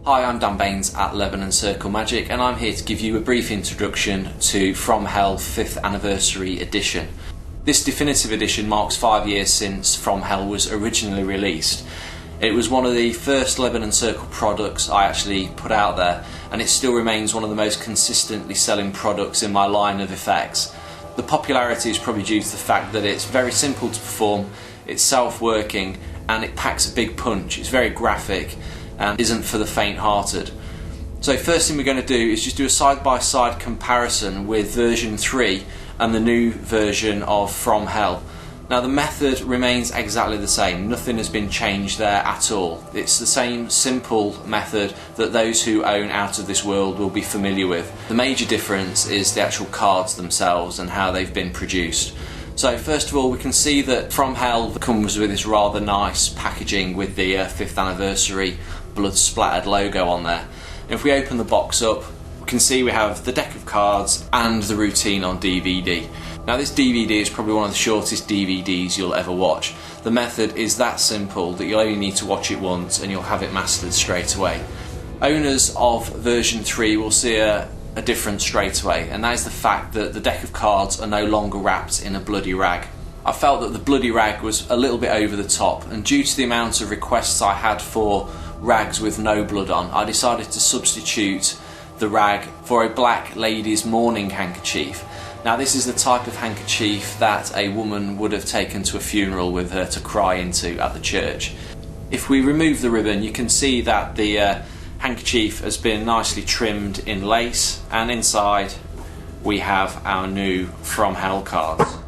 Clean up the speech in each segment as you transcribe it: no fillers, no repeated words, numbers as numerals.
Hi, I'm Baines at Lebanon Circle Magic, and I'm here to give you a brief introduction to From Hell 5th Anniversary Edition. This definitive edition marks 5 years since From Hell was originally released. It was one of the first Lebanon Circle products I actually put out there, and it still remains one of the most consistently selling products in my line of effects. The popularity is probably due to the fact that it's very simple to perform, it's self-working, and it packs a big punch. It's very graphic and isn't for the faint-hearted. So first thing we're going to do is just do a side-by-side comparison with version 3 and the new version of From Hell. Now the method remains exactly the same, nothing has been changed there at all. It's the same simple method that those who own Out of This World will be familiar with. The major difference is the actual cards themselves and how they've been produced. So first of all, we can see that From Hell comes with this rather nice packaging with the 5th anniversary blood splattered logo on there. And if we open the box up, we can see we have the deck of cards and the routine on DVD. Now this DVD is probably one of the shortest DVDs you'll ever watch. The method is that simple that you'll only need to watch it once and you'll have it mastered straight away. Owners of version 3 will see a difference straight away, and that is the fact that the deck of cards are no longer wrapped in a bloody rag. I felt that the bloody rag was a little bit over the top, and due to the amount of requests I had for rags with no blood on, I decided to substitute the rag for a black lady's mourning handkerchief. Now this is the type of handkerchief that a woman would have taken to a funeral with her to cry into at the church. If we remove the ribbon, you can see that the handkerchief has been nicely trimmed in lace, and inside we have our new From Hell cards.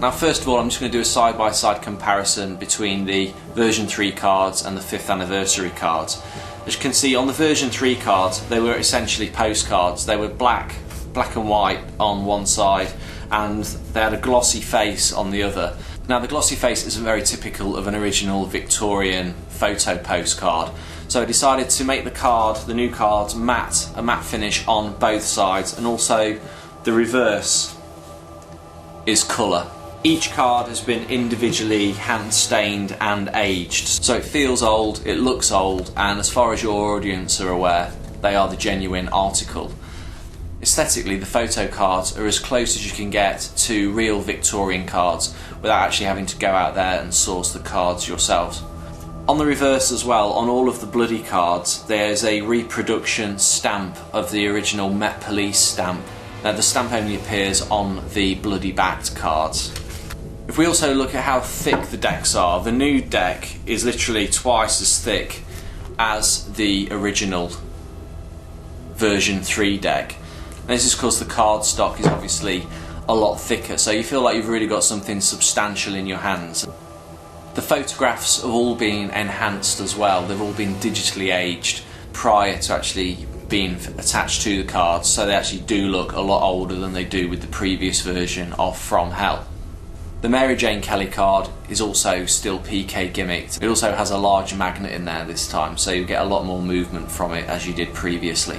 Now first of all, I'm just going to do a side-by-side comparison between the version 3 cards and the 5th anniversary cards. As you can see, on the version 3 cards, they were essentially postcards. They were black and white on one side, and they had a glossy face on the other. Now the glossy face isn't very typical of an original Victorian photo postcard, so I decided to make the new cards matte, a matte finish on both sides, and also the reverse is colour. Each card has been individually hand stained and aged, so it feels old, it looks old, and as far as your audience are aware, they are the genuine article. Aesthetically, the photo cards are as close as you can get to real Victorian cards without actually having to go out there and source the cards yourselves. On the reverse as well, on all of the bloody cards, there's a reproduction stamp of the original Met Police stamp. Now the stamp only appears on the bloody backed cards. If we also look at how thick the decks are, the new deck is literally twice as thick as the original version 3 deck. And this is because the card stock is obviously a lot thicker, so you feel like you've really got something substantial in your hands. The photographs have all been enhanced as well. They've all been digitally aged prior to actually being attached to the cards, so they actually do look a lot older than they do with the previous version of From Hell. The Mary Jane Kelly card is also still PK gimmicked. It also has a large magnet in there this time, so you get a lot more movement from it as you did previously.